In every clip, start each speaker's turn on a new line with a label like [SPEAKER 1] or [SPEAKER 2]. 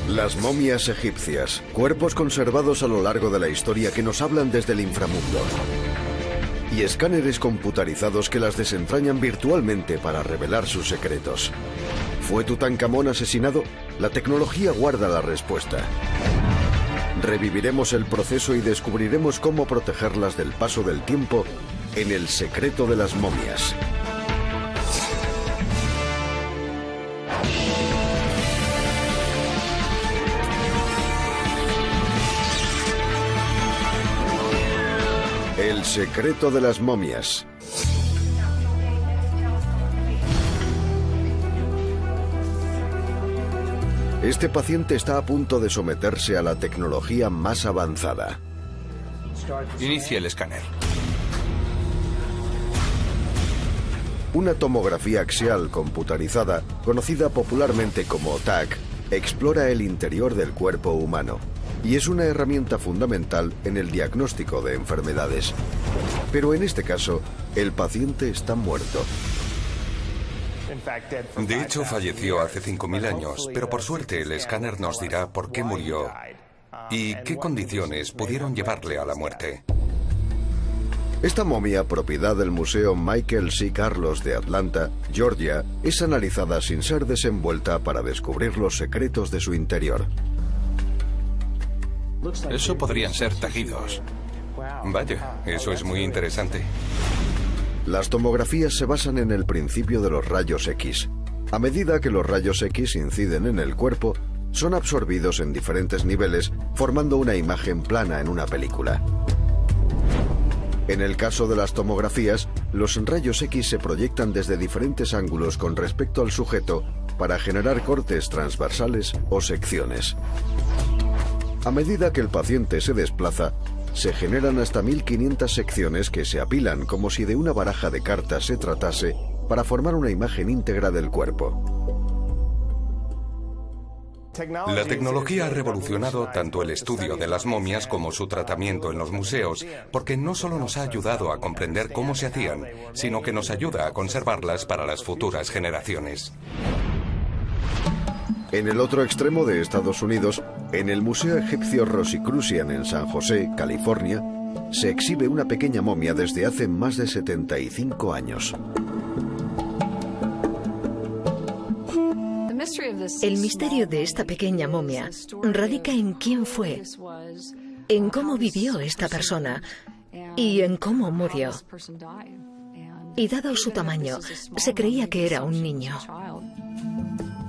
[SPEAKER 1] Las momias egipcias, cuerpos conservados a lo largo de la historia que nos hablan desde el inframundo. Y escáneres computarizados que las desentrañan virtualmente para revelar sus secretos. ¿Fue Tutankamón asesinado? La tecnología guarda la respuesta. Reviviremos el proceso y descubriremos cómo protegerlas del paso del tiempo en El secreto de las momias. El secreto de las momias. Este paciente está a punto de someterse a la tecnología más avanzada.
[SPEAKER 2] Inicia el escáner.
[SPEAKER 1] Una tomografía axial computarizada, conocida popularmente como TAC, explora el interior del cuerpo humano y es una herramienta fundamental en el diagnóstico de enfermedades. Pero en este caso, el paciente está muerto.
[SPEAKER 2] De hecho, falleció hace 5.000 años, pero por suerte el escáner nos dirá por qué murió y qué condiciones pudieron llevarle a la muerte.
[SPEAKER 1] Esta momia, propiedad del Museo Michael C. Carlos de Atlanta, Georgia, es analizada sin ser desenvuelta para descubrir los secretos de su interior.
[SPEAKER 2] Eso podrían ser tejidos. Vaya, eso es muy interesante.
[SPEAKER 1] Las tomografías se basan en el principio de los rayos X. A medida que los rayos X inciden en el cuerpo, son absorbidos en diferentes niveles, formando una imagen plana en una película. En el caso de las tomografías, los rayos X se proyectan desde diferentes ángulos con respecto al sujeto para generar cortes transversales o secciones. A medida que el paciente se desplaza, se generan hasta 1500 secciones que se apilan como si de una baraja de cartas se tratase para formar una imagen íntegra del cuerpo.
[SPEAKER 2] La tecnología ha revolucionado tanto el estudio de las momias como su tratamiento en los museos, porque no solo nos ha ayudado a comprender cómo se hacían, sino que nos ayuda a conservarlas para las futuras generaciones.
[SPEAKER 1] En el otro extremo de Estados Unidos, en el Museo Egipcio Rosicrucian en San José, California, se exhibe una pequeña momia desde hace más de 75 años.
[SPEAKER 3] El misterio de esta pequeña momia radica en quién fue, en cómo vivió esta persona y en cómo murió. Y dado su tamaño, se creía que era un niño.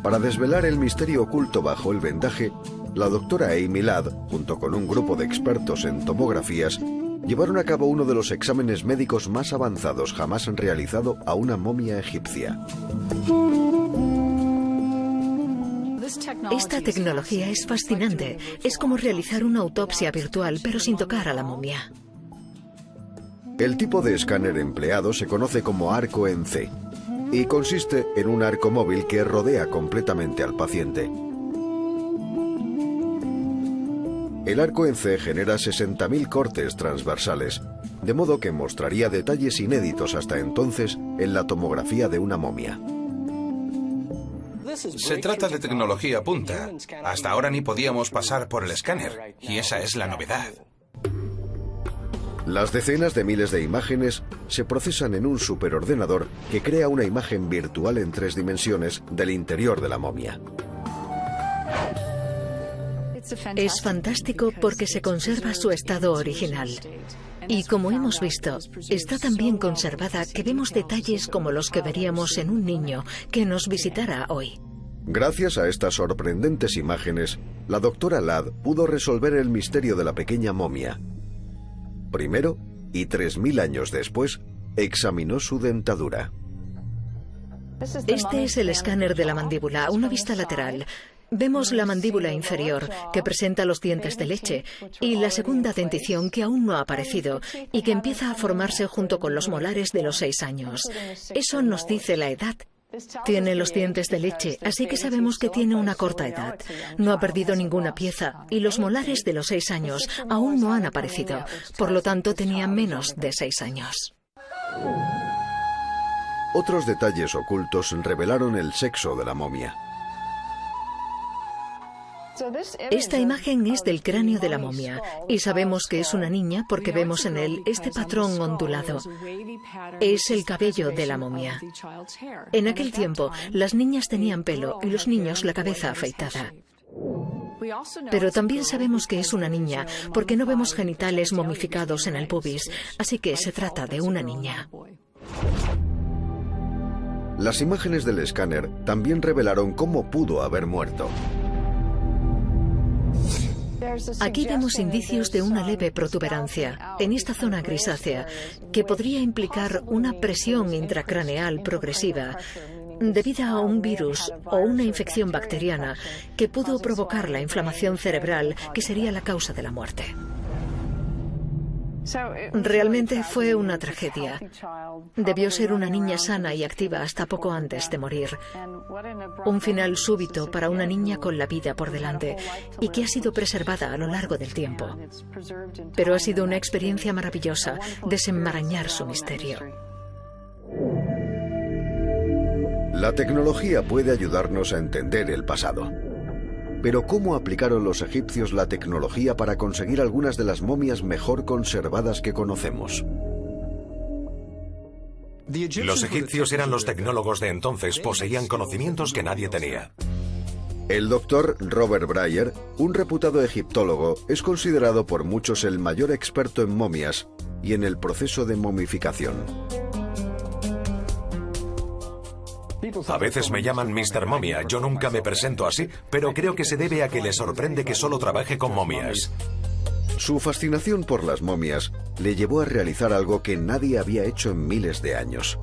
[SPEAKER 1] Para desvelar el misterio oculto bajo el vendaje, la doctora Amy Ladd, junto con un grupo de expertos en tomografías, llevaron a cabo uno de los exámenes médicos más avanzados jamás realizado a una momia egipcia.
[SPEAKER 3] Esta tecnología es fascinante. Es como realizar una autopsia virtual, pero sin tocar a la momia.
[SPEAKER 1] El tipo de escáner empleado se conoce como arco en C y consiste en un arco móvil que rodea completamente al paciente. El arco en C genera 60.000 cortes transversales, de modo que mostraría detalles inéditos hasta entonces en la tomografía de una momia.
[SPEAKER 2] Se trata de tecnología punta. Hasta ahora ni podíamos pasar por el escáner, y esa es la novedad.
[SPEAKER 1] Las decenas de miles de imágenes se procesan en un superordenador que crea una imagen virtual en 3 dimensiones del interior de la momia.
[SPEAKER 3] Es fantástico porque se conserva su estado original. Y como hemos visto, está tan bien conservada que vemos detalles como los que veríamos en un niño que nos visitara hoy.
[SPEAKER 1] Gracias a estas sorprendentes imágenes, la doctora Ladd pudo resolver el misterio de la pequeña momia. Primero, y 3000 años después, examinó su dentadura.
[SPEAKER 3] Este es el escáner de la mandíbula, una vista lateral. Vemos la mandíbula inferior, que presenta los dientes de leche, y la segunda dentición que aún no ha aparecido y que empieza a formarse junto con los molares de los 6 años. Eso nos dice la edad. Tiene los dientes de leche, así que sabemos que tiene una corta edad. No ha perdido ninguna pieza y los molares de los 6 años aún no han aparecido. Por lo tanto, tenía menos de 6 años.
[SPEAKER 1] Otros detalles ocultos revelaron el sexo de la momia.
[SPEAKER 3] Esta imagen es del cráneo de la momia y sabemos que es una niña porque vemos en él este patrón ondulado. Es el cabello de la momia. En aquel tiempo, las niñas tenían pelo y los niños la cabeza afeitada. Pero también sabemos que es una niña porque no vemos genitales momificados en el pubis, así que se trata de una niña.
[SPEAKER 1] Las imágenes del escáner también revelaron cómo pudo haber muerto.
[SPEAKER 3] Aquí vemos indicios de una leve protuberancia en esta zona grisácea que podría implicar una presión intracraneal progresiva debido a un virus o una infección bacteriana que pudo provocar la inflamación cerebral que sería la causa de la muerte. Realmente fue una tragedia. Debió ser una niña sana y activa hasta poco antes de morir. Un final súbito para una niña con la vida por delante y que ha sido preservada a lo largo del tiempo. Pero ha sido una experiencia maravillosa desenmarañar su misterio.
[SPEAKER 1] La tecnología puede ayudarnos a entender el pasado. Pero ¿cómo aplicaron los egipcios la tecnología para conseguir algunas de las momias mejor conservadas que conocemos?
[SPEAKER 4] Los egipcios eran los tecnólogos de entonces, poseían conocimientos que nadie tenía.
[SPEAKER 1] El doctor Robert Breyer, un reputado egiptólogo, es considerado por muchos el mayor experto en momias y en el proceso de momificación.
[SPEAKER 4] A veces me llaman Mr. Momia, yo nunca me presento así, pero creo que se debe a que les sorprende que solo trabaje con momias.
[SPEAKER 1] Su fascinación por las momias le llevó a realizar algo que nadie había hecho en miles de años.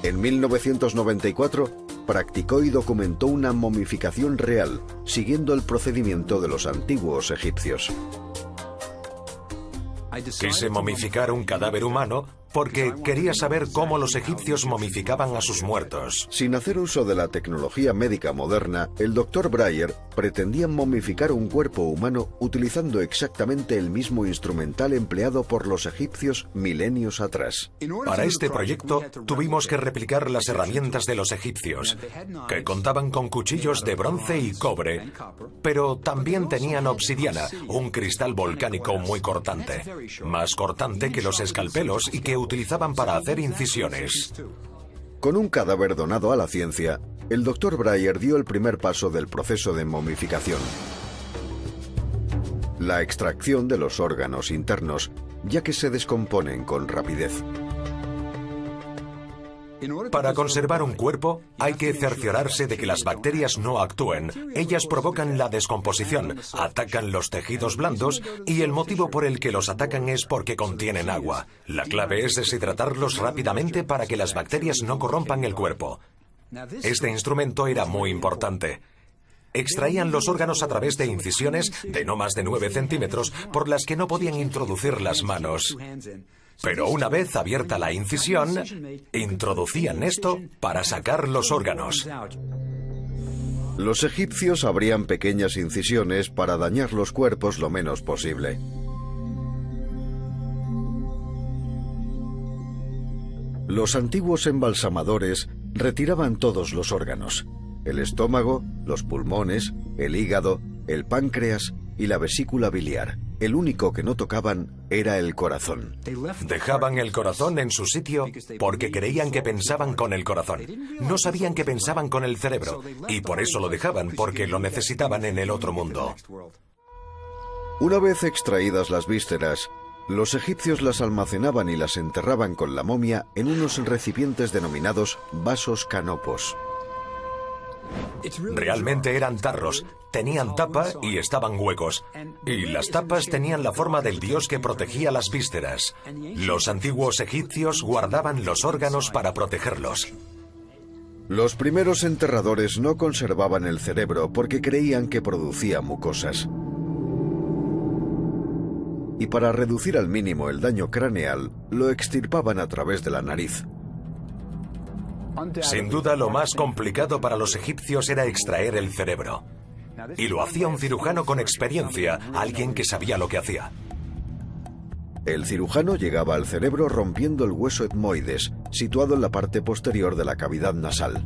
[SPEAKER 1] En 1994, practicó y documentó una momificación real, siguiendo el procedimiento de los antiguos egipcios.
[SPEAKER 4] Quise momificar un cadáver humano porque quería saber cómo los egipcios momificaban a sus muertos.
[SPEAKER 1] Sin hacer uso de la tecnología médica moderna, el Dr. Breyer pretendía momificar un cuerpo humano utilizando exactamente el mismo instrumental empleado por los egipcios milenios atrás.
[SPEAKER 4] Para este proyecto tuvimos que replicar las herramientas de los egipcios, que contaban con cuchillos de bronce y cobre, pero también tenían obsidiana, un cristal volcánico muy cortante, más cortante que los escalpelos y que utilizaban para hacer incisiones.
[SPEAKER 1] Con un cadáver donado a la ciencia, el Dr. Breyer dio el primer paso del proceso de momificación. La extracción de los órganos internos, ya que se descomponen con rapidez.
[SPEAKER 4] Para conservar un cuerpo, hay que cerciorarse de que las bacterias no actúen. Ellas provocan la descomposición, atacan los tejidos blandos y el motivo por el que los atacan es porque contienen agua. La clave es deshidratarlos rápidamente para que las bacterias no corrompan el cuerpo. Este instrumento era muy importante. Extraían los órganos a través de incisiones de no más de 9 centímetros por las que no podían introducir las manos. Pero una vez abierta la incisión, introducían esto para sacar los órganos.
[SPEAKER 1] Los egipcios abrían pequeñas incisiones para dañar los cuerpos lo menos posible. Los antiguos embalsamadores retiraban todos los órganos: el estómago, los pulmones, el hígado, el páncreas y la vesícula biliar. El único que no tocaban era el corazón.
[SPEAKER 4] Dejaban el corazón en su sitio porque creían que pensaban con el corazón. No sabían que pensaban con el cerebro y por eso lo dejaban, porque lo necesitaban en el otro mundo.
[SPEAKER 1] Una vez extraídas las vísceras, los egipcios las almacenaban y las enterraban con la momia en unos recipientes denominados vasos canopos.
[SPEAKER 4] Realmente eran tarros, tenían tapa y estaban huecos, y las tapas tenían la forma del dios que protegía las vísceras. Los antiguos egipcios guardaban los órganos para protegerlos.
[SPEAKER 1] Los primeros enterradores no conservaban el cerebro porque creían que producía mucosas. Y para reducir al mínimo el daño craneal, lo extirpaban a través de la nariz.
[SPEAKER 4] Sin duda, lo más complicado para los egipcios era extraer el cerebro. Y lo hacía un cirujano con experiencia, alguien que sabía lo que hacía.
[SPEAKER 1] El cirujano llegaba al cerebro rompiendo el hueso etmoides, situado en la parte posterior de la cavidad nasal.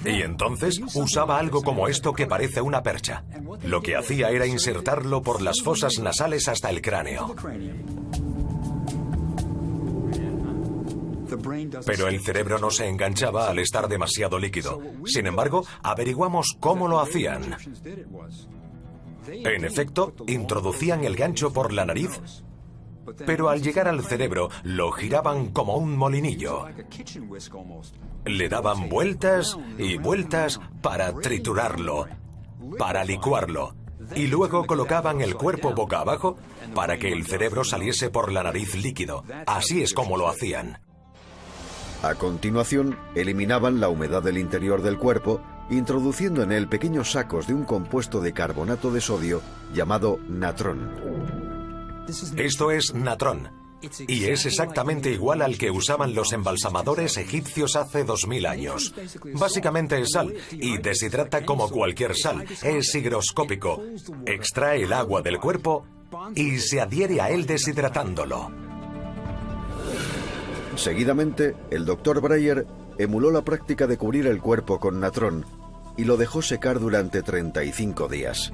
[SPEAKER 4] Y entonces usaba algo como esto que parece una percha. Lo que hacía era insertarlo por las fosas nasales hasta el cráneo. Pero el cerebro no se enganchaba al estar demasiado líquido. Sin embargo, averiguamos cómo lo hacían. En efecto, introducían el gancho por la nariz, pero al llegar al cerebro lo giraban como un molinillo. Le daban vueltas y vueltas para triturarlo, para licuarlo, y luego colocaban el cuerpo boca abajo para que el cerebro saliese por la nariz líquido. Así es como lo hacían.
[SPEAKER 1] A continuación, eliminaban la humedad del interior del cuerpo, introduciendo en él pequeños sacos de un compuesto de carbonato de sodio llamado natrón.
[SPEAKER 4] Esto es natrón, y es exactamente igual al que usaban los embalsamadores egipcios hace 2000 años. Básicamente es sal, y deshidrata como cualquier sal. Es higroscópico. Extrae el agua del cuerpo y se adhiere a él deshidratándolo.
[SPEAKER 1] Seguidamente, el Dr. Breyer emuló la práctica de cubrir el cuerpo con natrón y lo dejó secar durante 35 días.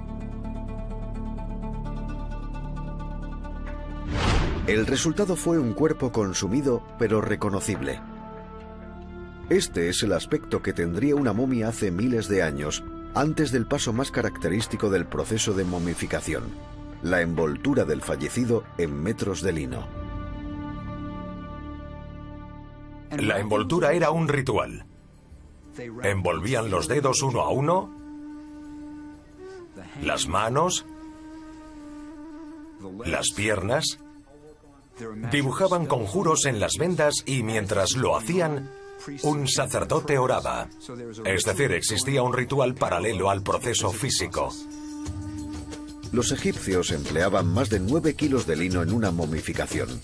[SPEAKER 1] El resultado fue un cuerpo consumido pero reconocible. Este es el aspecto que tendría una momia hace miles de años, antes del paso más característico del proceso de momificación, la envoltura del fallecido en metros de lino.
[SPEAKER 4] La envoltura era un ritual. Envolvían los dedos uno a uno, las manos, las piernas, dibujaban conjuros en las vendas y mientras lo hacían, un sacerdote oraba. Es decir, existía un ritual paralelo al proceso físico.
[SPEAKER 1] Los egipcios empleaban más de 9 kilos de lino en una momificación.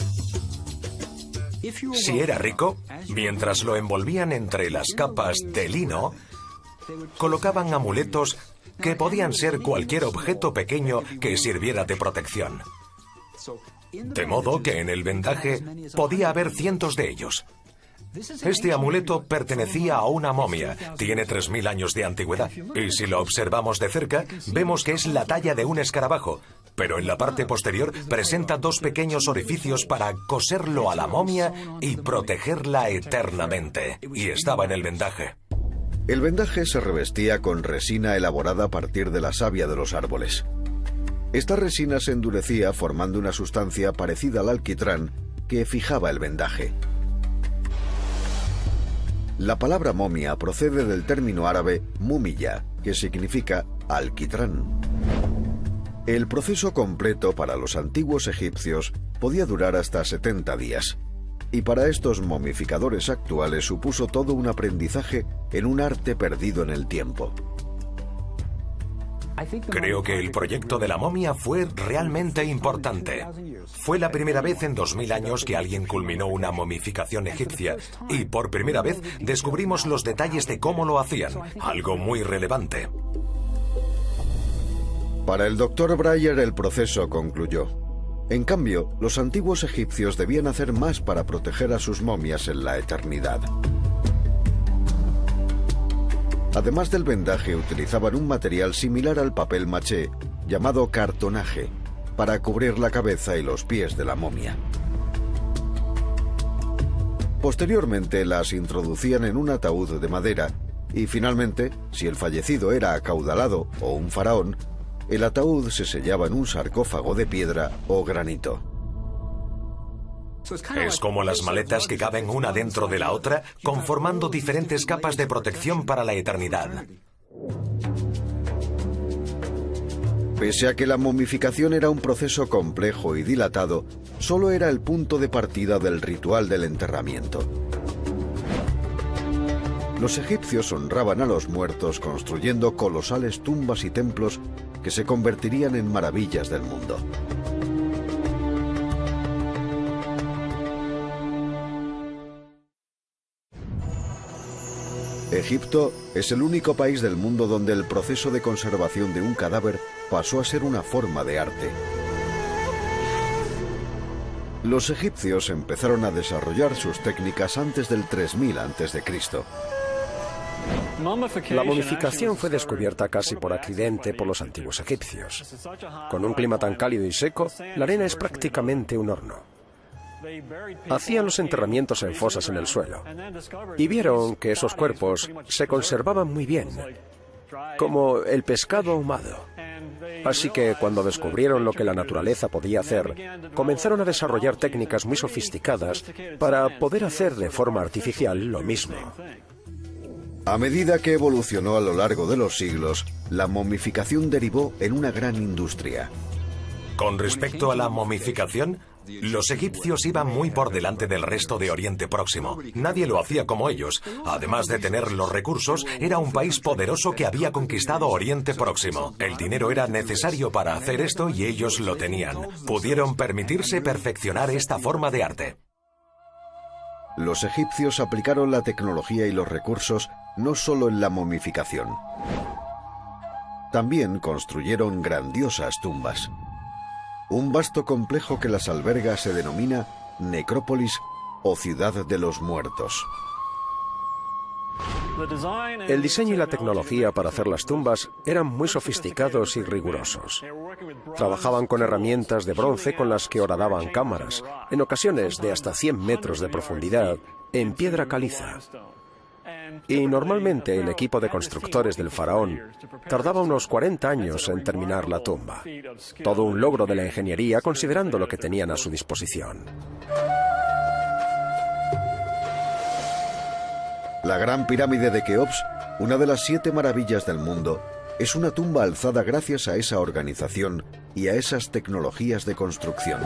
[SPEAKER 4] Si era rico, mientras lo envolvían entre las capas de lino, colocaban amuletos que podían ser cualquier objeto pequeño que sirviera de protección. De modo que en el vendaje podía haber cientos de ellos. Este amuleto pertenecía a una momia, tiene 3000 años de antigüedad, y si lo observamos de cerca, vemos que es la talla de un escarabajo, pero en la parte posterior presenta 2 pequeños orificios para coserlo a la momia y protegerla eternamente, y estaba en el vendaje.
[SPEAKER 1] El vendaje se revestía con resina elaborada a partir de la savia de los árboles. Esta resina se endurecía formando una sustancia parecida al alquitrán que fijaba el vendaje. La palabra momia procede del término árabe mumiya, que significa alquitrán. El proceso completo para los antiguos egipcios podía durar hasta 70 días, y para estos momificadores actuales supuso todo un aprendizaje en un arte perdido en el tiempo.
[SPEAKER 4] Creo que el proyecto de la momia fue realmente importante. Fue la primera vez en 2000 años que alguien culminó una momificación egipcia y por primera vez descubrimos los detalles de cómo lo hacían, algo muy relevante.
[SPEAKER 1] Para el Dr. Breyer el proceso concluyó. En cambio, los antiguos egipcios debían hacer más para proteger a sus momias en la eternidad. Además del vendaje, utilizaban un material similar al papel maché, llamado cartonaje, para cubrir la cabeza y los pies de la momia. Posteriormente las introducían en un ataúd de madera y finalmente, si el fallecido era acaudalado o un faraón, el ataúd se sellaba en un sarcófago de piedra o granito.
[SPEAKER 4] Es como las maletas que caben una dentro de la otra, conformando diferentes capas de protección para la eternidad.
[SPEAKER 1] Pese a que la momificación era un proceso complejo y dilatado, solo era el punto de partida del ritual del enterramiento. Los egipcios honraban a los muertos construyendo colosales tumbas y templos que se convertirían en maravillas del mundo. Egipto es el único país del mundo donde el proceso de conservación de un cadáver pasó a ser una forma de arte. Los egipcios empezaron a desarrollar sus técnicas antes del 3000 a.C.
[SPEAKER 5] La momificación fue descubierta casi por accidente por los antiguos egipcios. Con un clima tan cálido y seco, la arena es prácticamente un horno. Hacían los enterramientos en fosas en el suelo y vieron que esos cuerpos se conservaban muy bien, como el pescado ahumado. Así que cuando descubrieron lo que la naturaleza podía hacer, comenzaron a desarrollar técnicas muy sofisticadas para poder hacer de forma artificial lo mismo.
[SPEAKER 1] A medida que evolucionó a lo largo de los siglos, la momificación derivó en una gran industria.
[SPEAKER 4] Con respecto a la momificación, los egipcios iban muy por delante del resto de Oriente Próximo. Nadie lo hacía como ellos. Además de tener los recursos, era un país poderoso que había conquistado Oriente Próximo. El dinero era necesario para hacer esto y ellos lo tenían. Pudieron permitirse perfeccionar esta forma de arte.
[SPEAKER 1] Los egipcios aplicaron la tecnología y los recursos no solo en la momificación. También construyeron grandiosas tumbas. Un vasto complejo que las alberga se denomina necrópolis o ciudad de los muertos.
[SPEAKER 5] El diseño y la tecnología para hacer las tumbas eran muy sofisticados y rigurosos. Trabajaban con herramientas de bronce con las que horadaban cámaras, en ocasiones de hasta 100 metros de profundidad, en piedra caliza. Y normalmente el equipo de constructores del faraón tardaba unos 40 años en terminar la tumba. Todo un logro de la ingeniería considerando lo que tenían a su disposición.
[SPEAKER 1] La Gran Pirámide de Keops, una de las 7 maravillas del mundo, es una tumba alzada gracias a esa organización y a esas tecnologías de construcción.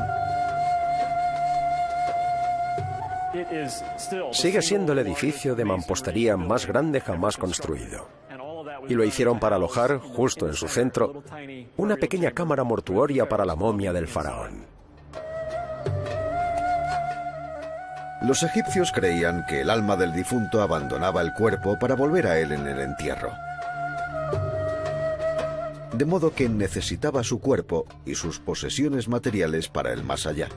[SPEAKER 5] Sigue siendo el edificio de mampostería más grande jamás construido. Y lo hicieron para alojar, justo en su centro, una pequeña cámara mortuoria para la momia del faraón.
[SPEAKER 1] Los egipcios creían que el alma del difunto abandonaba el cuerpo para volver a él en el entierro. De modo que necesitaba su cuerpo y sus posesiones materiales para el más allá.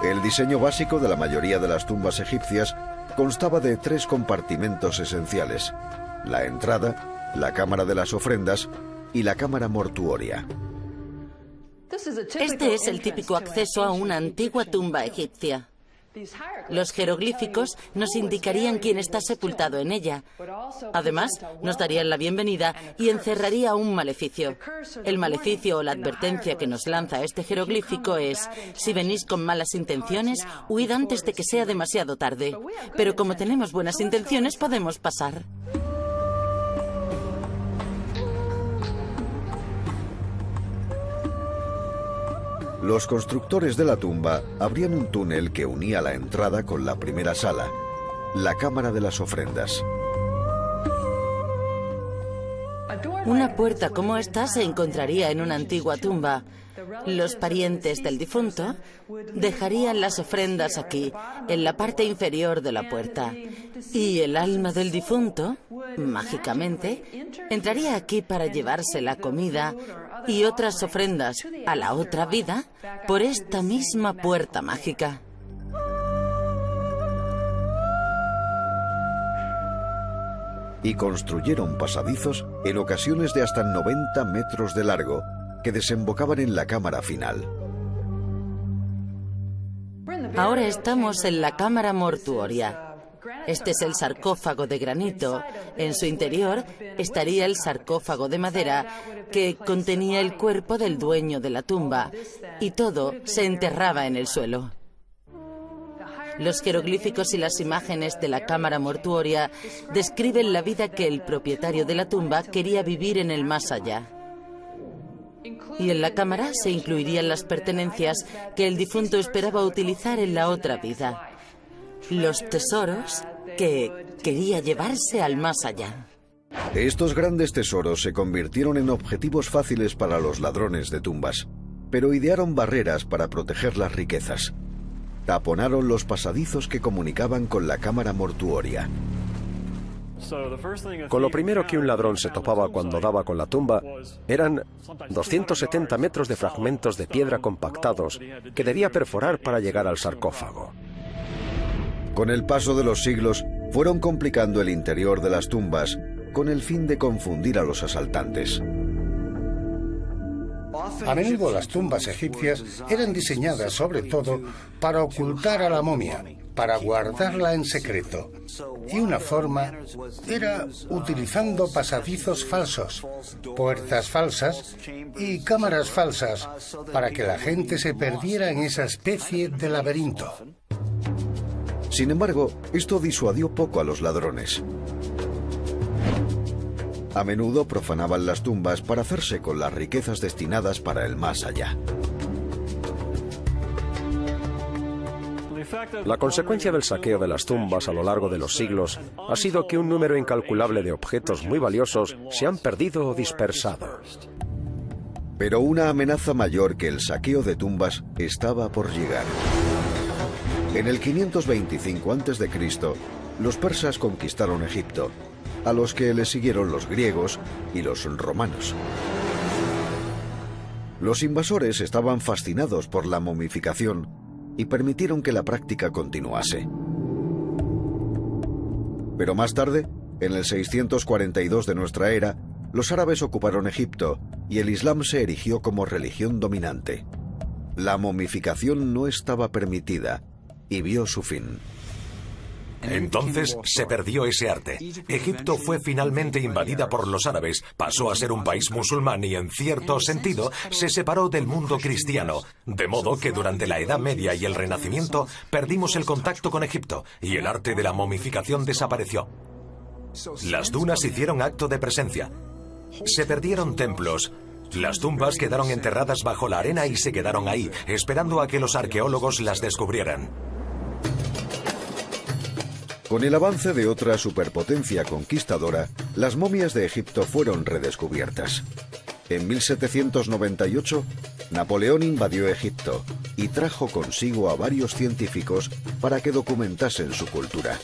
[SPEAKER 1] El diseño básico de la mayoría de las tumbas egipcias constaba de 3 compartimentos esenciales: la entrada, la cámara de las ofrendas y la cámara mortuoria.
[SPEAKER 6] Este es el típico acceso a una antigua tumba egipcia. Los jeroglíficos nos indicarían quién está sepultado en ella. Además, nos darían la bienvenida y encerraría un maleficio. El maleficio o la advertencia que nos lanza este jeroglífico es: si venís con malas intenciones, huid antes de que sea demasiado tarde. Pero como tenemos buenas intenciones, podemos pasar.
[SPEAKER 1] Los constructores de la tumba abrían un túnel que unía la entrada con la primera sala, la cámara de las ofrendas.
[SPEAKER 6] Una puerta como esta se encontraría en una antigua tumba. Los parientes del difunto dejarían las ofrendas aquí, en la parte inferior de la puerta. Y el alma del difunto, mágicamente, entraría aquí para llevarse la comida y otras ofrendas a la otra vida por esta misma puerta mágica.
[SPEAKER 1] Y construyeron pasadizos en ocasiones de hasta 90 metros de largo que desembocaban en la cámara final.
[SPEAKER 6] Ahora estamos en la cámara mortuoria. Este es el sarcófago de granito. En su interior estaría el sarcófago de madera que contenía el cuerpo del dueño de la tumba, y todo se enterraba en el suelo. Los jeroglíficos y las imágenes de la cámara mortuoria describen la vida que el propietario de la tumba quería vivir en el más allá. Y en la cámara se incluirían las pertenencias que el difunto esperaba utilizar en la otra vida. Los tesoros que quería llevarse al más allá.
[SPEAKER 1] Estos grandes tesoros se convirtieron en objetivos fáciles para los ladrones de tumbas, pero idearon barreras para proteger las riquezas. Taponaron los pasadizos que comunicaban con la cámara mortuoria.
[SPEAKER 5] Con lo primero que un ladrón se topaba cuando daba con la tumba eran 270 metros de fragmentos de piedra compactados que debía perforar para llegar al sarcófago.
[SPEAKER 1] Con el paso de los siglos, fueron complicando el interior de las tumbas con el fin de confundir a los asaltantes.
[SPEAKER 7] A menudo las tumbas egipcias eran diseñadas sobre todo para ocultar a la momia, para guardarla en secreto. Y una forma era utilizando pasadizos falsos, puertas falsas y cámaras falsas para que la gente se perdiera en esa especie de laberinto.
[SPEAKER 1] Sin embargo, esto disuadió poco a los ladrones. A menudo profanaban las tumbas para hacerse con las riquezas destinadas para el más allá.
[SPEAKER 5] La consecuencia del saqueo de las tumbas a lo largo de los siglos ha sido que un número incalculable de objetos muy valiosos se han perdido o dispersado.
[SPEAKER 1] Pero una amenaza mayor que el saqueo de tumbas estaba por llegar. En el 525 a.C., los persas conquistaron Egipto, a los que le siguieron los griegos y los romanos. Los invasores estaban fascinados por la momificación y permitieron que la práctica continuase. Pero más tarde, en el 642 de nuestra era, los árabes ocuparon Egipto y el Islam se erigió como religión dominante. La momificación no estaba permitida y vio su fin.
[SPEAKER 4] Entonces se perdió ese arte. Egipto fue finalmente invadida por los árabes, pasó a ser un país musulmán y, en cierto sentido, se separó del mundo cristiano, de modo que durante la Edad Media y el Renacimiento perdimos el contacto con Egipto y el arte de la momificación desapareció. Las dunas hicieron acto de presencia. Se perdieron templos. Las tumbas quedaron enterradas bajo la arena y se quedaron ahí, esperando a que los arqueólogos las descubrieran.
[SPEAKER 1] Con el avance de otra superpotencia conquistadora, las momias de Egipto fueron redescubiertas. En 1798, Napoleón invadió Egipto y trajo consigo a varios científicos para que documentasen su cultura.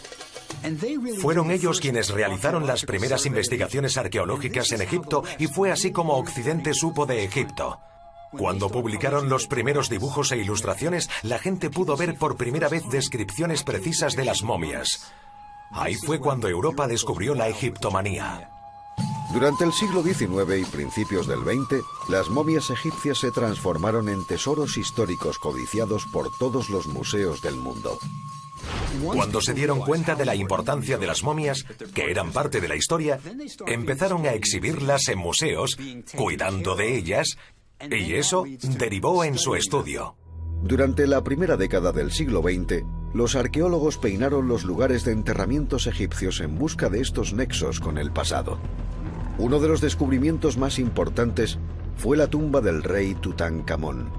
[SPEAKER 4] Fueron ellos quienes realizaron las primeras investigaciones arqueológicas en Egipto y fue así como Occidente supo de Egipto. Cuando publicaron los primeros dibujos e ilustraciones, la gente pudo ver por primera vez descripciones precisas de las momias. Ahí fue cuando Europa descubrió la egiptomanía.
[SPEAKER 1] Durante el siglo XIX y principios del XX, las momias egipcias se transformaron en tesoros históricos codiciados por todos los museos del mundo.
[SPEAKER 4] Cuando se dieron cuenta de la importancia de las momias, que eran parte de la historia, empezaron a exhibirlas en museos, cuidando de ellas, y eso derivó en su estudio.
[SPEAKER 1] Durante la primera década del siglo XX, los arqueólogos peinaron los lugares de enterramientos egipcios en busca de estos nexos con el pasado. Uno de los descubrimientos más importantes fue la tumba del rey Tutankamón,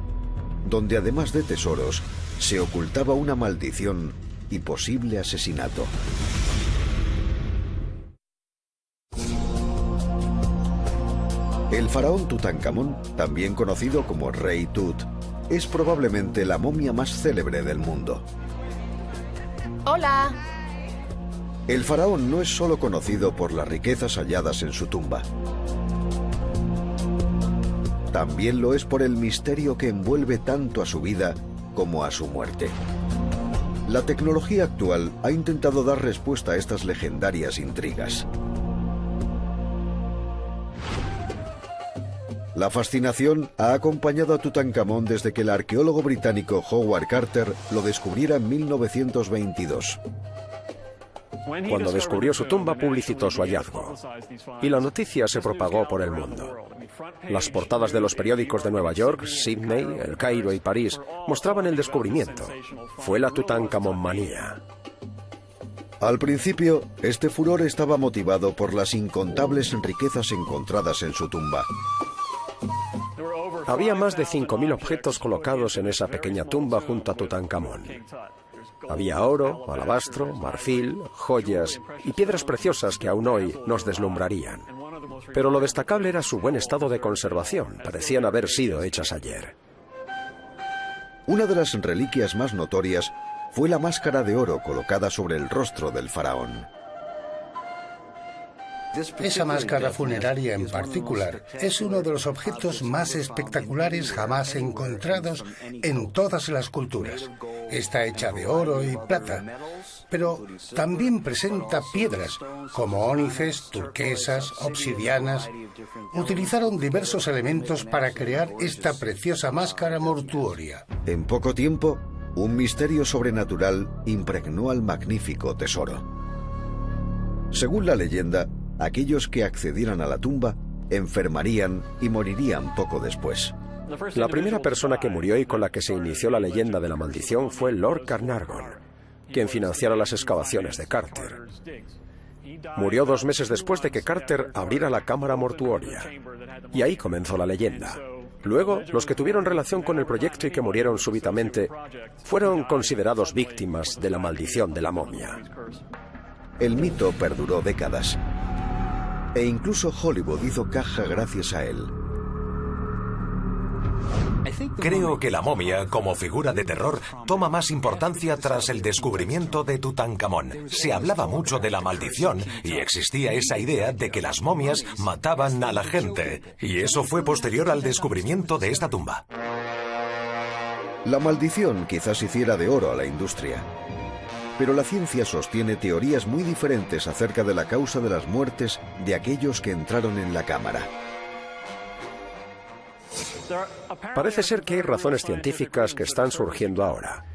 [SPEAKER 1] donde además de tesoros, se ocultaba una maldición y posible asesinato. El faraón Tutankamón, también conocido como Rey Tut, es probablemente la momia más célebre del mundo.
[SPEAKER 8] ¡Hola!
[SPEAKER 1] El faraón no es solo conocido por las riquezas halladas en su tumba. También lo es por el misterio que envuelve tanto a su vida como a su muerte. La tecnología actual ha intentado dar respuesta a estas legendarias intrigas. La fascinación ha acompañado a Tutankamón desde que el arqueólogo británico Howard Carter lo descubriera en 1922.
[SPEAKER 5] Cuando descubrió su tumba, publicitó su hallazgo. Y la noticia se propagó por el mundo. Las portadas de los periódicos de Nueva York, Sydney, El Cairo y París mostraban el descubrimiento. Fue la Tutankamón-manía.
[SPEAKER 1] Al principio, este furor estaba motivado por las incontables riquezas encontradas en su tumba.
[SPEAKER 5] Había más de 5.000 objetos colocados en esa pequeña tumba junto a Tutankamón. Había oro, alabastro, marfil, joyas y piedras preciosas que aún hoy nos deslumbrarían. Pero lo destacable era su buen estado de conservación. Parecían haber sido hechas ayer.
[SPEAKER 1] Una de las reliquias más notorias fue la máscara de oro colocada sobre el rostro del faraón.
[SPEAKER 7] Esa máscara funeraria en particular es uno de los objetos más espectaculares jamás encontrados en todas las culturas. Está hecha de oro y plata pero también presenta piedras, como ónices, turquesas, obsidianas. Utilizaron diversos elementos para crear esta preciosa máscara mortuoria.
[SPEAKER 1] En poco tiempo, un misterio sobrenatural impregnó al magnífico tesoro. Según la leyenda, aquellos que accedieran a la tumba enfermarían y morirían poco después.
[SPEAKER 5] La primera persona que murió y con la que se inició la leyenda de la maldición fue Lord Carnarvon, quien financiara las excavaciones de Carter. Murió 2 meses después de que Carter abriera la cámara mortuoria, y ahí comenzó la leyenda. Luego, los que tuvieron relación con el proyecto y que murieron súbitamente fueron considerados víctimas de la maldición de la momia.
[SPEAKER 1] El mito perduró décadas, e incluso Hollywood hizo caja gracias a él.
[SPEAKER 4] Creo que la momia, como figura de terror, toma más importancia tras el descubrimiento de Tutankamón. Se hablaba mucho de la maldición y existía esa idea de que las momias mataban a la gente. Y eso fue posterior al descubrimiento de esta tumba.
[SPEAKER 1] La maldición quizás hiciera de oro a la industria, pero la ciencia sostiene teorías muy diferentes acerca de la causa de las muertes de aquellos que entraron en la cámara.
[SPEAKER 5] Parece ser que hay razones científicas que están surgiendo ahora.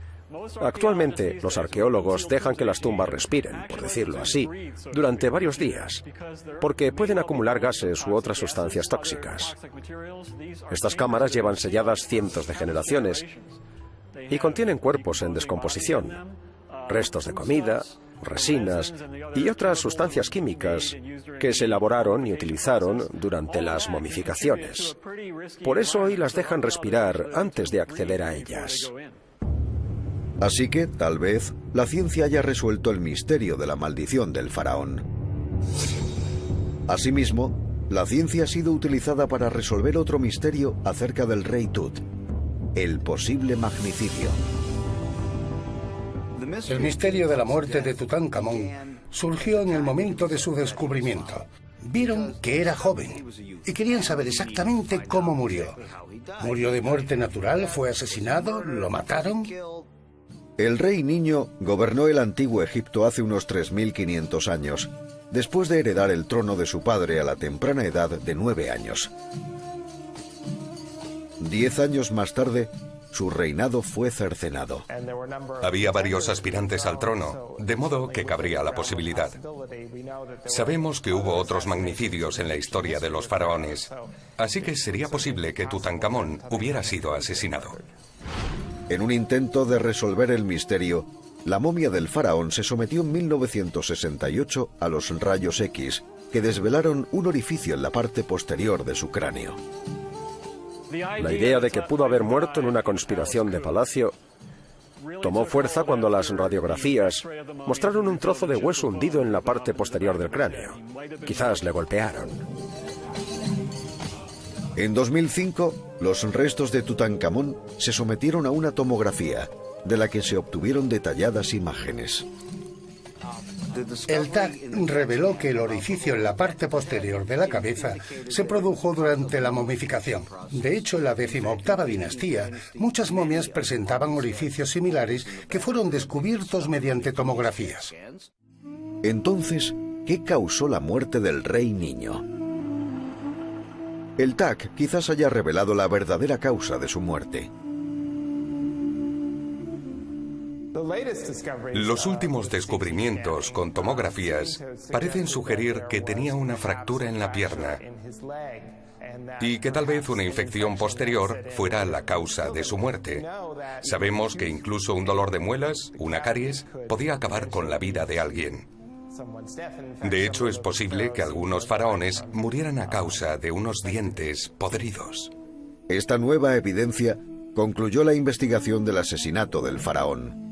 [SPEAKER 5] Actualmente, los arqueólogos dejan que las tumbas respiren, por decirlo así, durante varios días, porque pueden acumular gases u otras sustancias tóxicas. Estas cámaras llevan selladas cientos de generaciones y contienen cuerpos en descomposición, restos de comida, resinas y otras sustancias químicas que se elaboraron y utilizaron durante las momificaciones. Por eso hoy las dejan respirar antes de acceder a ellas.
[SPEAKER 1] Así que, tal vez, la ciencia haya resuelto el misterio de la maldición del faraón. Asimismo, la ciencia ha sido utilizada para resolver otro misterio acerca del rey Tut, el posible magnicidio.
[SPEAKER 7] El misterio de la muerte de Tutankamón surgió en el momento de su descubrimiento. Vieron que era joven y querían saber exactamente cómo murió. ¿Murió de muerte natural? ¿Fue asesinado? ¿Lo mataron?
[SPEAKER 1] El rey niño gobernó el antiguo Egipto hace unos 3500 años, después de heredar el trono de su padre a la temprana edad de 9 años. 10 años más tarde, su reinado fue cercenado.
[SPEAKER 2] Había varios aspirantes al trono, de modo que cabría la posibilidad. Sabemos que hubo otros magnicidios en la historia de los faraones, así que sería posible que Tutankamón hubiera sido asesinado.
[SPEAKER 1] En un intento de resolver el misterio, la momia del faraón se sometió en 1968 a los rayos X, que desvelaron un orificio en la parte posterior de su cráneo.
[SPEAKER 5] La idea de que pudo haber muerto en una conspiración de palacio tomó fuerza cuando las radiografías mostraron un trozo de hueso hundido en la parte posterior del cráneo. Quizás le golpearon.
[SPEAKER 1] En 2005, los restos de Tutankamón se sometieron a una tomografía, de la que se obtuvieron detalladas imágenes.
[SPEAKER 7] El TAC reveló que el orificio en la parte posterior de la cabeza se produjo durante la momificación. De hecho, en la 18ª dinastía, muchas momias presentaban orificios similares que fueron descubiertos mediante tomografías.
[SPEAKER 1] Entonces, ¿qué causó la muerte del rey niño? El TAC quizás haya revelado la verdadera causa de su muerte.
[SPEAKER 2] Los últimos descubrimientos con tomografías parecen sugerir que tenía una fractura en la pierna y que tal vez una infección posterior fuera la causa de su muerte. Sabemos que incluso un dolor de muelas, una caries, podía acabar con la vida de alguien. De hecho, es posible que algunos faraones murieran a causa de unos dientes podridos.
[SPEAKER 1] Esta nueva evidencia concluyó la investigación del asesinato del faraón.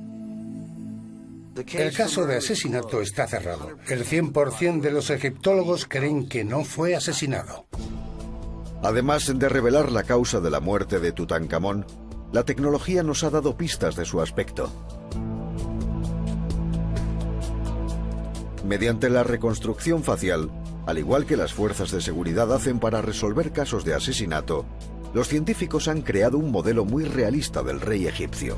[SPEAKER 7] El caso de asesinato está cerrado. El 100% de los egiptólogos creen que no fue asesinado.
[SPEAKER 1] Además de revelar la causa de la muerte de Tutankamón, la tecnología nos ha dado pistas de su aspecto. Mediante la reconstrucción facial, al igual que las fuerzas de seguridad hacen para resolver casos de asesinato, los científicos han creado un modelo muy realista del rey egipcio.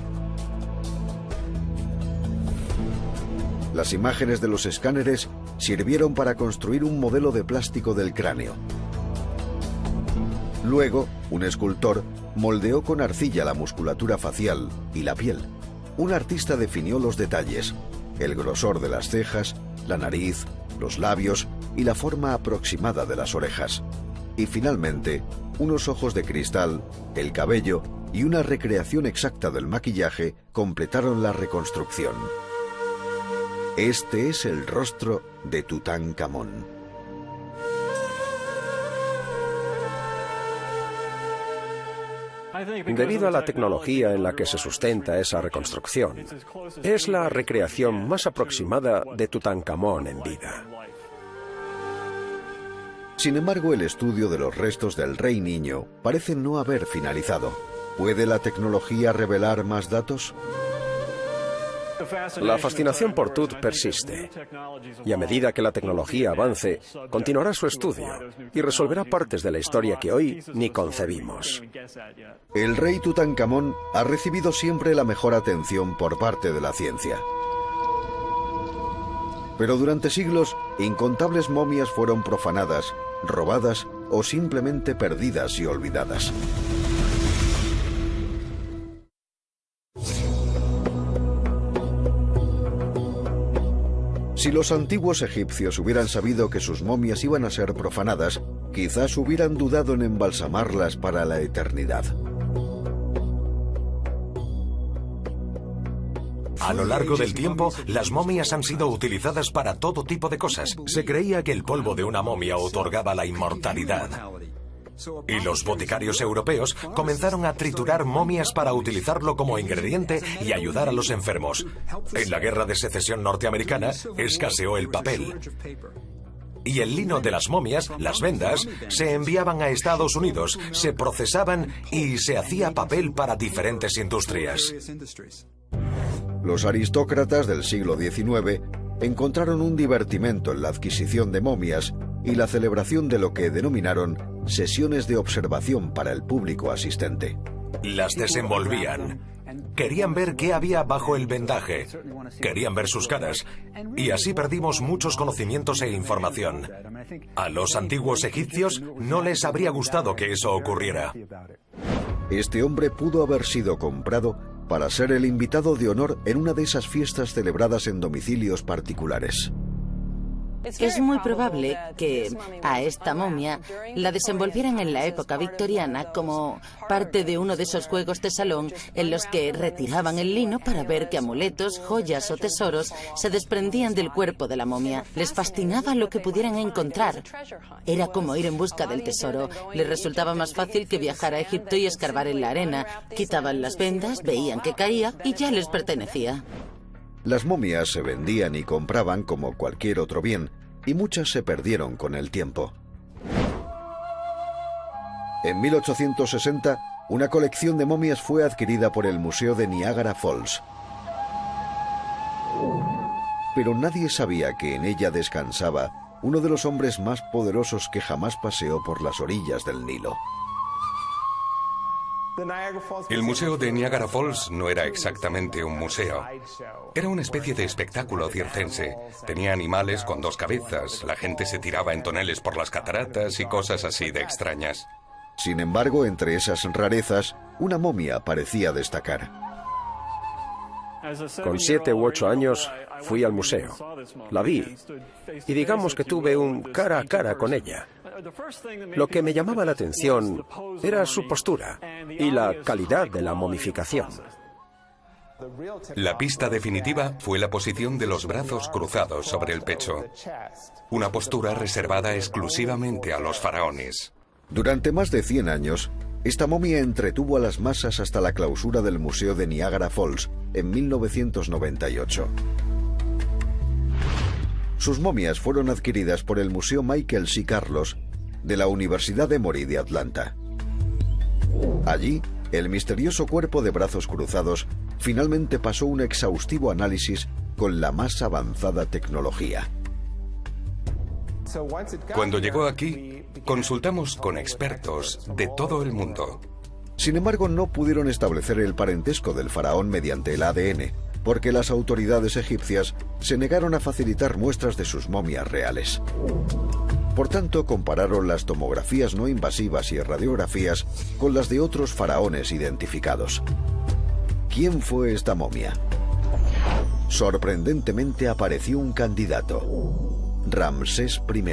[SPEAKER 1] Las imágenes de los escáneres sirvieron para construir un modelo de plástico del cráneo. Luego, un escultor moldeó con arcilla la musculatura facial y la piel. Un artista definió los detalles, el grosor de las cejas, la nariz, los labios y la forma aproximada de las orejas. Y finalmente, unos ojos de cristal, el cabello y una recreación exacta del maquillaje completaron la reconstrucción. Este es el rostro de Tutankamón.
[SPEAKER 5] Debido a la tecnología en la que se sustenta esa reconstrucción, es la recreación más aproximada de Tutankamón en vida.
[SPEAKER 1] Sin embargo, el estudio de los restos del rey niño parece no haber finalizado. ¿Puede la tecnología revelar más datos?
[SPEAKER 5] La fascinación por Tut persiste, y a medida que la tecnología avance, continuará su estudio y resolverá partes de la historia que hoy ni concebimos.
[SPEAKER 1] El rey Tutankamón ha recibido siempre la mejor atención por parte de la ciencia. Pero durante siglos, incontables momias fueron profanadas, robadas o simplemente perdidas y olvidadas. Si los antiguos egipcios hubieran sabido que sus momias iban a ser profanadas, quizás hubieran dudado en embalsamarlas para la eternidad.
[SPEAKER 4] A lo largo del tiempo, las momias han sido utilizadas para todo tipo de cosas. Se creía que el polvo de una momia otorgaba la inmortalidad. Y los boticarios europeos comenzaron a triturar momias para utilizarlo como ingrediente y ayudar a los enfermos. En la Guerra de Secesión norteamericana escaseó el papel. Y el lino de las momias, las vendas, se enviaban a Estados Unidos, se procesaban y se hacía papel para diferentes industrias.
[SPEAKER 1] Los aristócratas del siglo XIX encontraron un divertimento en la adquisición de momias y la celebración de lo que denominaron sesiones de observación para el público asistente.
[SPEAKER 4] Las desenvolvían. Querían ver qué había bajo el vendaje. Querían ver sus caras. Y así perdimos muchos conocimientos e información. A los antiguos egipcios no les habría gustado que eso ocurriera.
[SPEAKER 1] Este hombre pudo haber sido comprado para ser el invitado de honor en una de esas fiestas celebradas en domicilios particulares.
[SPEAKER 6] Es muy probable que a esta momia la desenvolvieran en la época victoriana como parte de uno de esos juegos de salón en los que retiraban el lino para ver qué amuletos, joyas o tesoros se desprendían del cuerpo de la momia. Les fascinaba lo que pudieran encontrar. Era como ir en busca del tesoro. Les resultaba más fácil que viajar a Egipto y escarbar en la arena. Quitaban las vendas, veían que caía y ya les pertenecía.
[SPEAKER 1] Las momias se vendían y compraban como cualquier otro bien, y muchas se perdieron con el tiempo. En 1860, una colección de momias fue adquirida por el Museo de Niagara Falls. Pero nadie sabía que en ella descansaba uno de los hombres más poderosos que jamás paseó por las orillas del Nilo.
[SPEAKER 2] El Museo de Niagara Falls no era exactamente un museo. Era una especie de espectáculo circense. Tenía animales con dos cabezas, la gente se tiraba en toneles por las cataratas y cosas así de extrañas.
[SPEAKER 1] Sin embargo, entre esas rarezas, una momia parecía destacar.
[SPEAKER 5] Con 7 u 8 años fui al museo, la vi y digamos que tuve un cara a cara con ella. Lo que me llamaba la atención era su postura y la calidad de la momificación.
[SPEAKER 2] La pista definitiva fue la posición de los brazos cruzados sobre el pecho, una postura reservada exclusivamente a los faraones.
[SPEAKER 1] Durante más de 100 años, esta momia entretuvo a las masas hasta la clausura del Museo de Niagara Falls en 1998. Sus momias fueron adquiridas por el Museo Michael C. Carlos de la Universidad Emory de Atlanta. Allí, el misterioso cuerpo de brazos cruzados finalmente pasó un exhaustivo análisis con la más avanzada tecnología.
[SPEAKER 2] Cuando llegó aquí, consultamos con expertos de todo el mundo.
[SPEAKER 1] Sin embargo, no pudieron establecer el parentesco del faraón mediante el ADN, porque las autoridades egipcias se negaron a facilitar muestras de sus momias reales. Por tanto, compararon las tomografías no invasivas y radiografías con las de otros faraones identificados. ¿Quién fue esta momia? Sorprendentemente apareció un candidato: Ramsés I.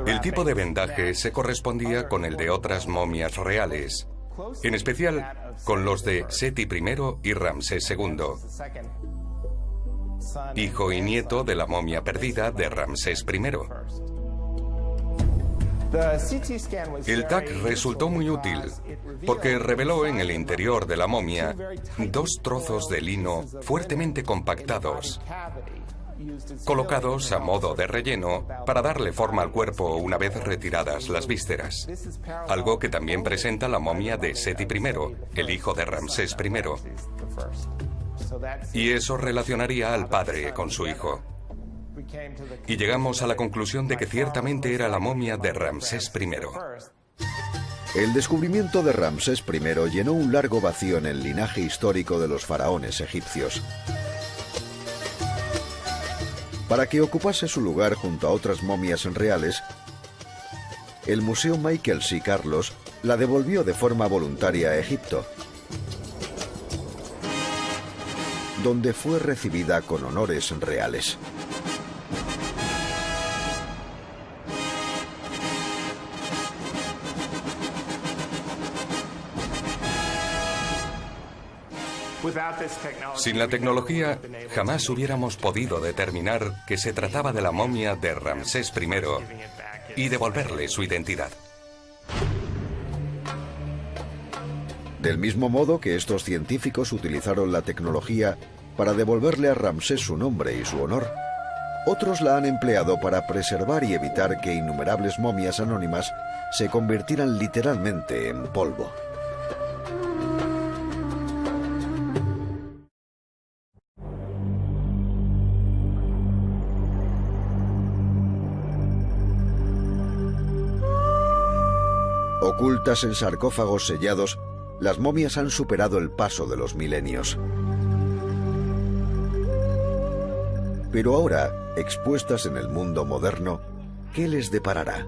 [SPEAKER 2] El tipo de vendaje se correspondía con el de otras momias reales, en especial con los de Seti I y Ramsés II, hijo y nieto de la momia perdida de Ramsés I. El TAC resultó muy útil porque reveló en el interior de la momia 2 trozos de lino fuertemente compactados, colocados a modo de relleno para darle forma al cuerpo una vez retiradas las vísceras, algo que también presenta la momia de Seti I, el hijo de Ramsés I. Y eso relacionaría al padre con su hijo. Y llegamos a la conclusión de que ciertamente era la momia de Ramsés I.
[SPEAKER 1] El descubrimiento de Ramsés I llenó un largo vacío en el linaje histórico de los faraones egipcios. Para que ocupase su lugar junto a otras momias reales, el Museo Michael C. Carlos la devolvió de forma voluntaria a Egipto, donde fue recibida con honores reales.
[SPEAKER 2] Sin la tecnología, jamás hubiéramos podido determinar que se trataba de la momia de Ramsés I y devolverle su identidad.
[SPEAKER 1] Del mismo modo que estos científicos utilizaron la tecnología para devolverle a Ramsés su nombre y su honor, otros la han empleado para preservar y evitar que innumerables momias anónimas se convirtieran literalmente en polvo. Ocultas en sarcófagos sellados, las momias han superado el paso de los milenios. Pero ahora, expuestas en el mundo moderno, ¿qué les deparará?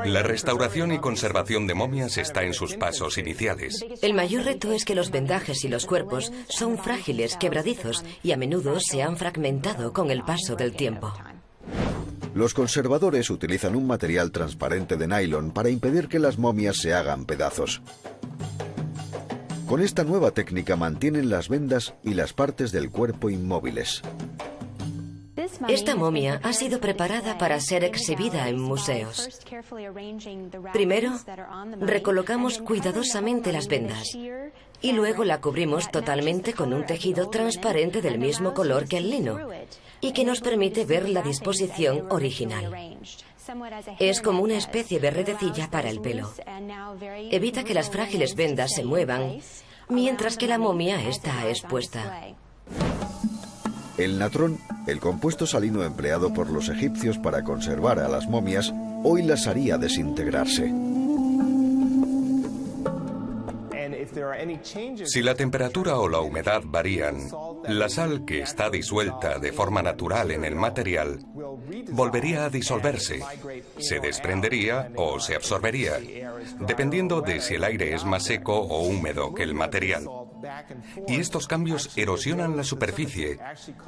[SPEAKER 2] La restauración y conservación de momias está en sus pasos iniciales.
[SPEAKER 8] El mayor reto es que los vendajes y los cuerpos son frágiles, quebradizos y a menudo se han fragmentado con el paso del tiempo.
[SPEAKER 1] Los conservadores utilizan un material transparente de nylon para impedir que las momias se hagan pedazos. Con esta nueva técnica mantienen las vendas y las partes del cuerpo inmóviles.
[SPEAKER 8] Esta momia ha sido preparada para ser exhibida en museos. Primero, recolocamos cuidadosamente las vendas y luego la cubrimos totalmente con un tejido transparente del mismo color que el lino y que nos permite ver la disposición original. Es como una especie de redecilla para el pelo. Evita que las frágiles vendas se muevan mientras que la momia está expuesta.
[SPEAKER 1] El natrón, el compuesto salino empleado por los egipcios para conservar a las momias, hoy las haría desintegrarse.
[SPEAKER 2] Si la temperatura o la humedad varían, la sal que está disuelta de forma natural en el material volvería a disolverse, se desprendería o se absorbería, dependiendo de si el aire es más seco o húmedo que el material. Y estos cambios erosionan la superficie,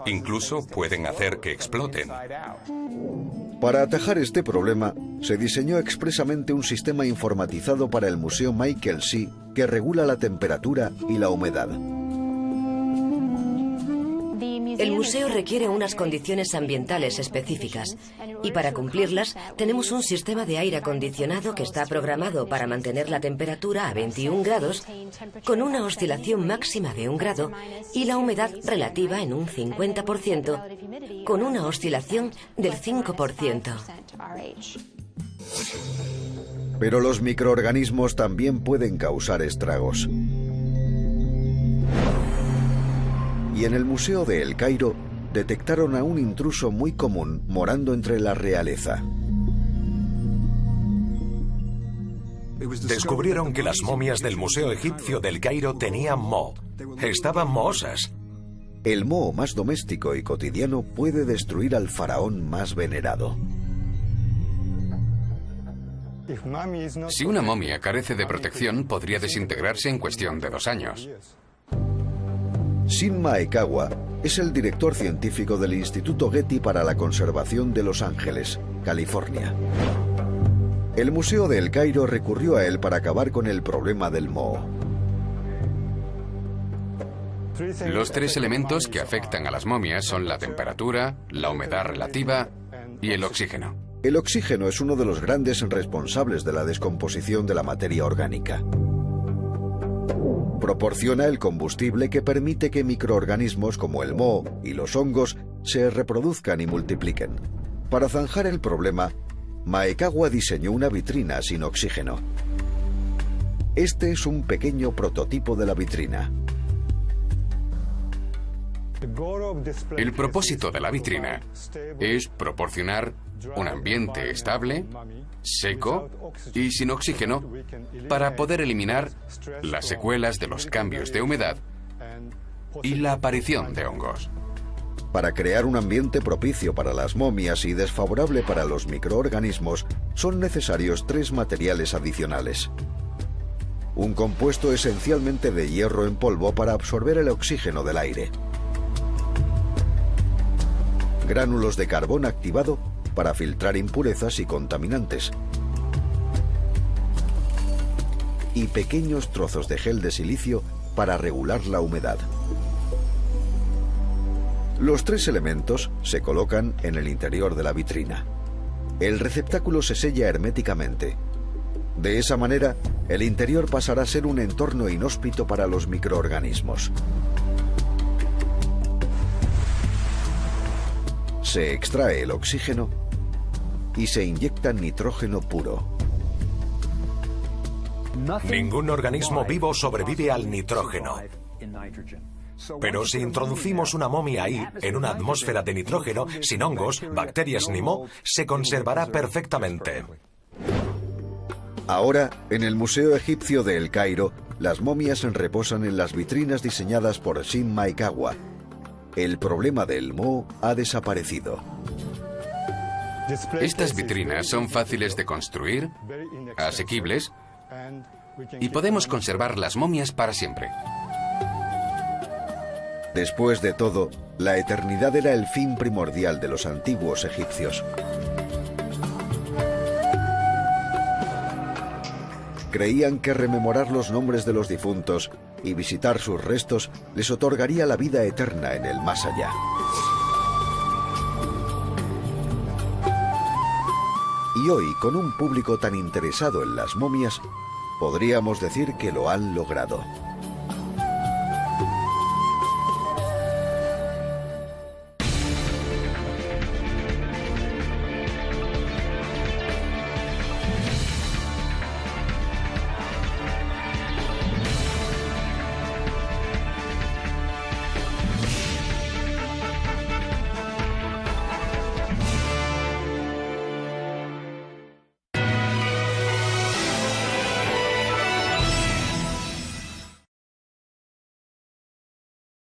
[SPEAKER 2] incluso pueden hacer que exploten.
[SPEAKER 1] Para atajar este problema, se diseñó expresamente un sistema informatizado para el Museo Michael C. que regula la temperatura y la humedad.
[SPEAKER 8] El museo requiere unas condiciones ambientales específicas y para cumplirlas tenemos un sistema de aire acondicionado que está programado para mantener la temperatura a 21 grados con una oscilación máxima de 1 grado y la humedad relativa en un 50% con una oscilación del 5%.
[SPEAKER 1] Pero los microorganismos también pueden causar estragos. Y en el Museo de El Cairo detectaron a un intruso muy común morando entre la realeza.
[SPEAKER 4] Descubrieron que las momias del Museo Egipcio del Cairo tenían moho. Estaban mohosas.
[SPEAKER 1] El moho más doméstico y cotidiano puede destruir al faraón más venerado.
[SPEAKER 9] Si una momia carece de protección, podría desintegrarse en cuestión de 2 años.
[SPEAKER 1] Shin Maekawa es el director científico del Instituto Getty para la Conservación de Los Ángeles, California. El Museo de El Cairo recurrió a él para acabar con el problema del moho.
[SPEAKER 9] Los 3 elementos que afectan a las momias son la temperatura, la humedad relativa y el oxígeno.
[SPEAKER 1] El oxígeno es uno de los grandes responsables de la descomposición de la materia orgánica. Proporciona el combustible que permite que microorganismos como el moho y los hongos se reproduzcan y multipliquen. Para zanjar el problema, Maekawa diseñó una vitrina sin oxígeno. Este es un pequeño prototipo de la vitrina.
[SPEAKER 9] El propósito de la vitrina es proporcionar un ambiente estable, seco y sin oxígeno para poder eliminar las secuelas de los cambios de humedad y la aparición de hongos.
[SPEAKER 1] Para crear un ambiente propicio para las momias y desfavorable para los microorganismos, son necesarios 3 materiales adicionales. Un compuesto esencialmente de hierro en polvo para absorber el oxígeno del aire. Gránulos de carbón activado para filtrar impurezas y contaminantes. Y pequeños trozos de gel de silicio para regular la humedad. Los 3 elementos se colocan en el interior de la vitrina. El receptáculo se sella herméticamente. De esa manera, el interior pasará a ser un entorno inhóspito para los microorganismos. Se extrae el oxígeno y se inyecta nitrógeno puro.
[SPEAKER 4] Ningún organismo vivo sobrevive al nitrógeno. Pero si introducimos una momia ahí, en una atmósfera de nitrógeno, sin hongos, bacterias ni moho, se conservará perfectamente.
[SPEAKER 1] Ahora, en el Museo Egipcio de El Cairo, las momias reposan en las vitrinas diseñadas por Shin Maekawa. El problema del moho ha desaparecido.
[SPEAKER 9] Estas vitrinas son fáciles de construir, asequibles, y podemos conservar las momias para siempre.
[SPEAKER 1] Después de todo, la eternidad era el fin primordial de los antiguos egipcios. Creían que rememorar los nombres de los difuntos y visitar sus restos les otorgaría la vida eterna en el más allá. Y hoy, con un público tan interesado en las momias, podríamos decir que lo han logrado.